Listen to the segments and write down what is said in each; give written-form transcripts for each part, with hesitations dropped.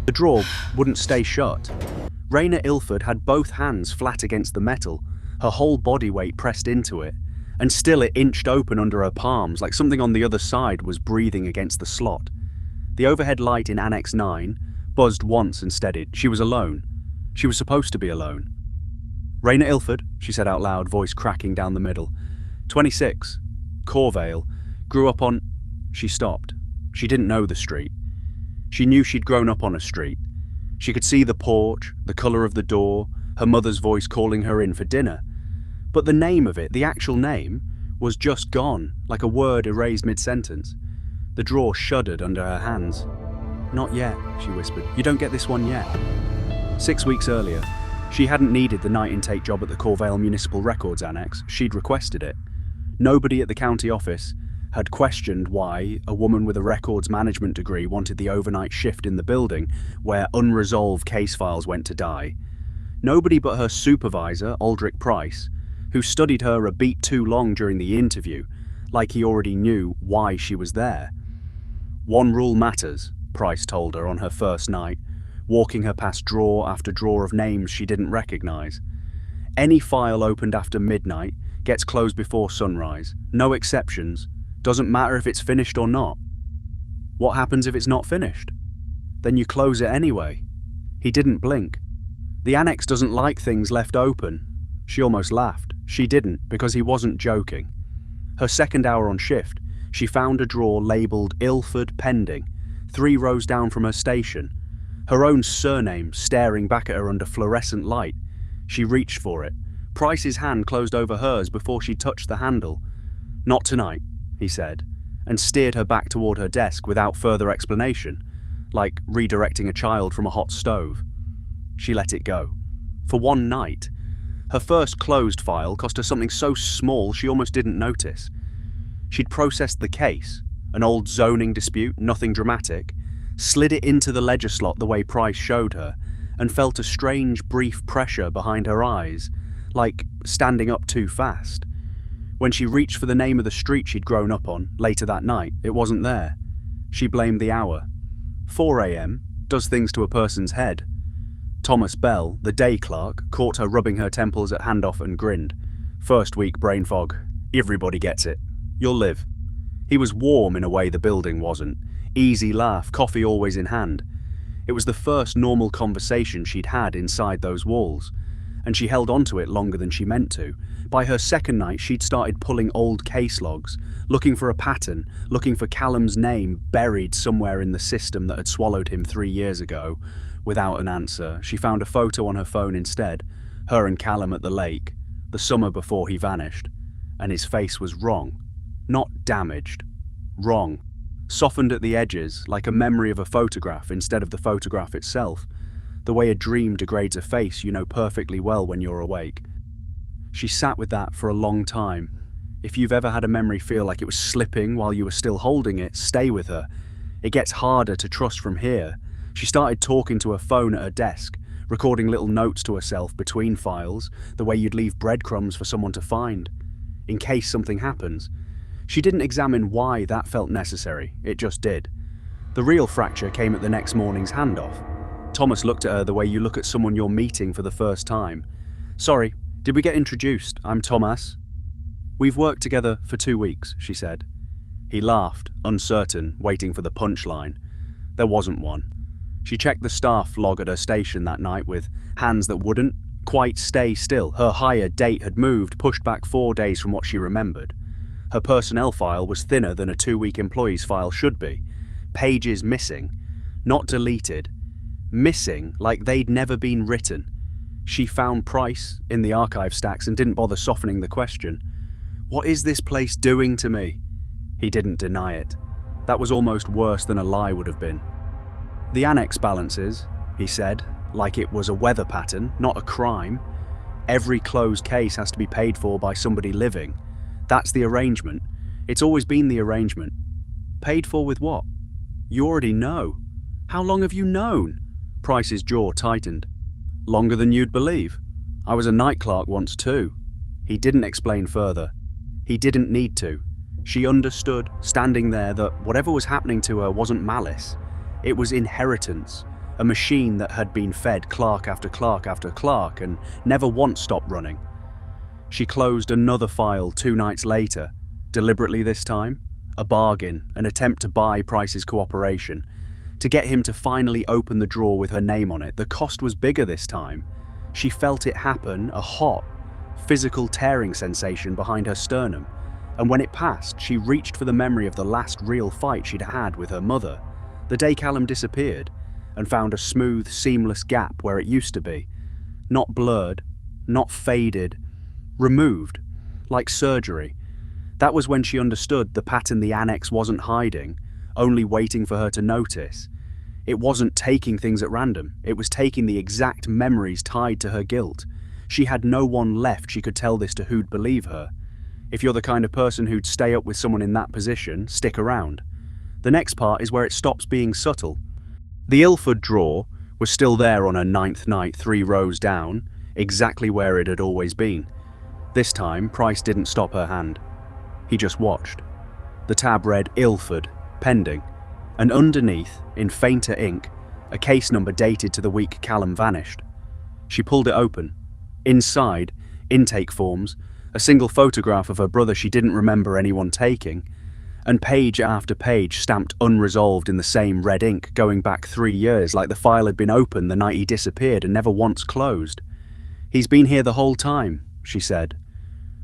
The drawer wouldn't stay shut. Reyna Ilford had both hands flat against the metal, her whole body weight pressed into it, and still it inched open under her palms like something on the other side was breathing against the slot. The overhead light in Annex 9 buzzed once and steadied. She was alone. She was supposed to be alone. Reyna Ilford, she said out loud, voice cracking down the middle. 26. Corvale. Grew up on... She stopped. She didn't know the street. She knew she'd grown up on a street. She could see the porch, the colour of the door, her mother's voice calling her in for dinner. But the name of it, the actual name, was just gone, like a word erased mid-sentence. The drawer shuddered under her hands. Not yet, she whispered. You don't get this one yet. 6 weeks earlier, she hadn't needed the night intake job at the Corvale Municipal Records Annex. She'd requested it. Nobody at the county office had questioned why a woman with a records management degree wanted the overnight shift in the building where unresolved case files went to die. Nobody but her supervisor, Aldrich Price, who studied her a beat too long during the interview, like he already knew why she was there. One rule matters, Price told her on her first night, walking her past drawer after drawer of names she didn't recognize. Any file opened after midnight gets closed before sunrise, no exceptions. Doesn't matter if it's finished or not. What happens if it's not finished? Then you close it anyway. He didn't blink. The annex doesn't like things left open. She almost laughed. She didn't, because he wasn't joking. Her second hour on shift, she found a drawer labelled Ilford Pending, 3 rows down from her station. Her own surname staring back at her under fluorescent light. She reached for it. Price's hand closed over hers before she touched the handle. Not tonight, he said, and steered her back toward her desk without further explanation, like redirecting a child from a hot stove. She let it go. For one night. Her first closed file cost her something so small she almost didn't notice. She'd processed the case, an old zoning dispute, nothing dramatic, slid it into the ledger slot the way Price showed her, and felt a strange brief pressure behind her eyes, like standing up too fast. When she reached for the name of the street she'd grown up on, later that night, it wasn't there. She blamed the hour. 4 a.m. does things to a person's head. Thomas Bell, the day clerk, caught her rubbing her temples at handoff and grinned. First week brain fog. Everybody gets it. You'll live. He was warm in a way the building wasn't. Easy laugh, coffee always in hand. It was the first normal conversation she'd had inside those walls, and she held on to it longer than she meant to. By her second night, she'd started pulling old case logs, looking for a pattern, looking for Callum's name buried somewhere in the system that had swallowed him 3 years ago. Without an answer, she found a photo on her phone instead, her and Callum at the lake, the summer before he vanished, and his face was wrong. Not damaged. Wrong. Softened at the edges, like a memory of a photograph instead of the photograph itself, the way a dream degrades a face you know perfectly well when you're awake. She sat with that for a long time. If you've ever had a memory feel like it was slipping while you were still holding it, stay with her. It gets harder to trust from here. She started talking to her phone at her desk, recording little notes to herself between files, the way you'd leave breadcrumbs for someone to find, in case something happens. She didn't examine why that felt necessary, it just did. The real fracture came at the next morning's handoff. Thomas looked at her the way you look at someone you're meeting for the first time. Sorry, did we get introduced? I'm Thomas. We've worked together for 2 weeks, she said. He laughed, uncertain, waiting for the punchline. There wasn't one. She checked the staff log at her station that night with hands that wouldn't quite stay still. Her hire date had moved, pushed back 4 days from what she remembered. Her personnel file was thinner than a 2-week employee's file should be. Pages missing, not deleted. Missing like they'd never been written. She found Price in the archive stacks and didn't bother softening the question. What is this place doing to me? He didn't deny it. That was almost worse than a lie would have been. The annex balances, he said, like it was a weather pattern, not a crime. Every closed case has to be paid for by somebody living. That's the arrangement. It's always been the arrangement. Paid for with what? You already know. How long have you known? Price's jaw tightened. Longer than you'd believe. I was a night clerk once too. He didn't explain further. He didn't need to. She understood, standing there, that whatever was happening to her wasn't malice. It was inheritance, a machine that had been fed clerk after clerk after clerk and never once stopped running. She closed another file 2 nights later, deliberately this time, a bargain, an attempt to buy Price's cooperation, to get him to finally open the drawer with her name on it. The cost was bigger this time. She felt it happen, a hot, physical tearing sensation behind her sternum, and when it passed, she reached for the memory of the last real fight she'd had with her mother, the day Callum disappeared, and found a smooth, seamless gap where it used to be. Not blurred, not faded, removed, like surgery. That was when she understood the pattern the annex wasn't hiding, only waiting for her to notice. It wasn't taking things at random, it was taking the exact memories tied to her guilt. She had no one left she could tell this to who'd believe her. If you're the kind of person who'd stay up with someone in that position, stick around. The next part is where it stops being subtle. The Ilford drawer was still there on her 9th night 3 rows down, exactly where it had always been. This time, Price didn't stop her hand. He just watched. The tab read Ilford, pending, and underneath, in fainter ink, a case number dated to the week Callum vanished. She pulled it open. Inside, intake forms, a single photograph of her brother she didn't remember anyone taking, and page after page stamped unresolved in the same red ink going back 3 years, like the file had been open the night he disappeared and never once closed. "He's been here the whole time," she said.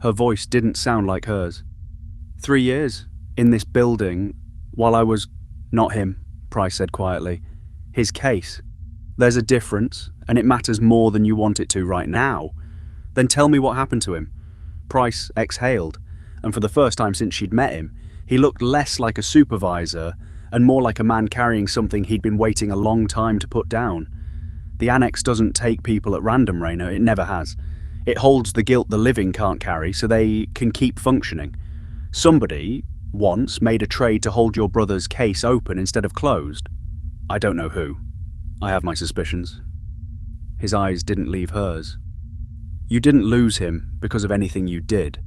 Her voice didn't sound like hers. 3 years, in this building, while I was... Not him, Price said quietly. His case. There's a difference, and it matters more than you want it to right now. Then tell me what happened to him. Price exhaled, and for the first time since she'd met him, he looked less like a supervisor and more like a man carrying something he'd been waiting a long time to put down. The annex doesn't take people at random, Reyna, it never has. It holds the guilt the living can't carry so they can keep functioning. Somebody, once, made a trade to hold your brother's case open instead of closed. I don't know who. I have my suspicions. His eyes didn't leave hers. You didn't lose him because of anything you did.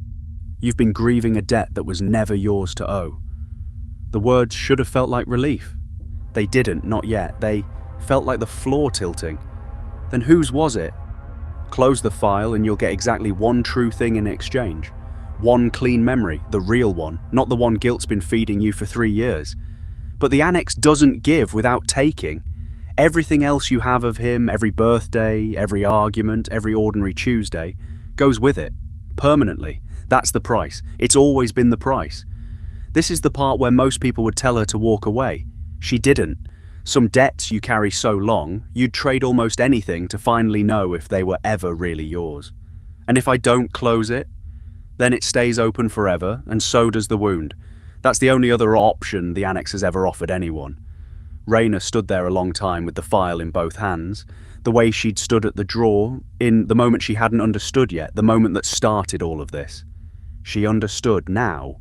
You've been grieving a debt that was never yours to owe. The words should have felt like relief. They didn't, not yet. They felt like the floor tilting. Then whose was it? Close the file and you'll get exactly one true thing in exchange. One clean memory, the real one, not the one guilt's been feeding you for 3 years. But the annex doesn't give without taking. Everything else you have of him, every birthday, every argument, every ordinary Tuesday, goes with it, permanently. That's the price. It's always been the price. This is the part where most people would tell her to walk away. She didn't. Some debts you carry so long, you'd trade almost anything to finally know if they were ever really yours. And if I don't close it, then it stays open forever, and so does the wound. That's the only other option the annex has ever offered anyone. Reyna stood there a long time with the file in both hands, the way she'd stood at the drawer, in the moment she hadn't understood yet, the moment that started all of this. She understood now.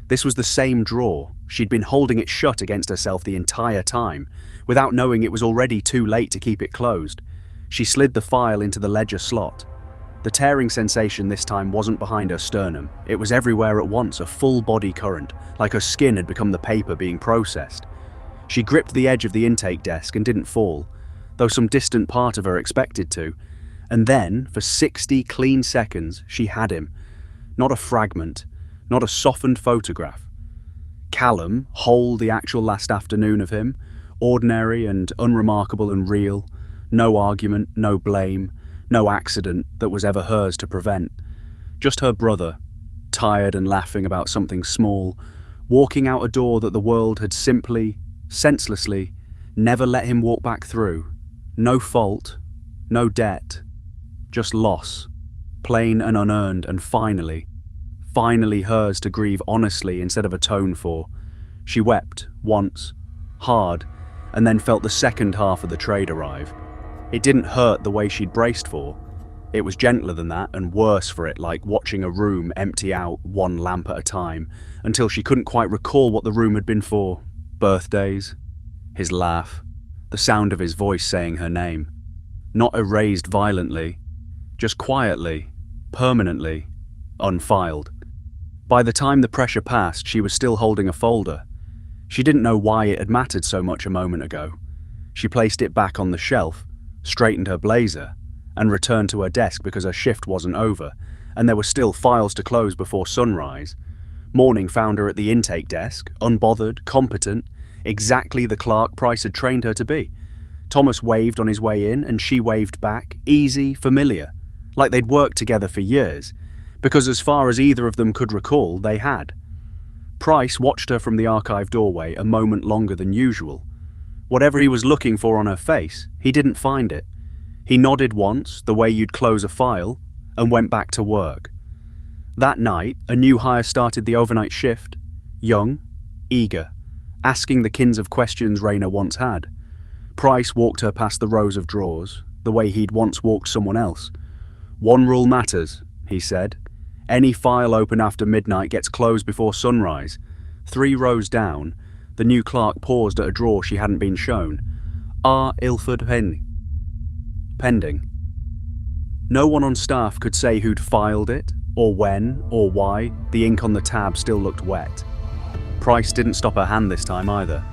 This was the same drawer. She'd been holding it shut against herself the entire time, without knowing it was already too late to keep it closed. She slid the file into the ledger slot. The tearing sensation this time wasn't behind her sternum. It was everywhere at once, a full body current, like her skin had become the paper being processed. She gripped the edge of the intake desk and didn't fall, though some distant part of her expected to. And then, for 60 clean seconds, she had him. Not a fragment, not a softened photograph. Callum, whole the actual last afternoon of him, ordinary and unremarkable and real, no argument, no blame, no accident that was ever hers to prevent. Just her brother, tired and laughing about something small, walking out a door that the world had simply, senselessly, never let him walk back through. No fault, no debt, just loss, plain and unearned, and finally hers to grieve honestly instead of atone for. She wept, once, hard, and then felt the second half of the trade arrive. It didn't hurt the way she'd braced for. It was gentler than that and worse for it, like watching a room empty out one lamp at a time, until she couldn't quite recall what the room had been for. Birthdays, his laugh, the sound of his voice saying her name. Not erased violently, just quietly, permanently, unfiled. By the time the pressure passed, she was still holding a folder. She didn't know why it had mattered so much a moment ago. She placed it back on the shelf, straightened her blazer, and returned to her desk because her shift wasn't over, and there were still files to close before sunrise. Morning found her at the intake desk, unbothered, competent, exactly the clerk Price had trained her to be. Thomas waved on his way in, and she waved back, easy, familiar, like they'd worked together for years, because as far as either of them could recall, they had. Price watched her from the archive doorway a moment longer than usual. Whatever he was looking for on her face, he didn't find it. He nodded once, the way you'd close a file, and went back to work. That night, a new hire started the overnight shift, young, eager, asking the kinds of questions Reyna once had. Price walked her past the rows of drawers, the way he'd once walked someone else. "One rule matters," he said. "Any file open after midnight gets closed before sunrise." 3 rows down, the new clerk paused at a drawer she hadn't been shown. "R. Ilford pending." No one on staff could say who'd filed it, or when, or why. The ink on the tab still looked wet. Price didn't stop her hand this time either.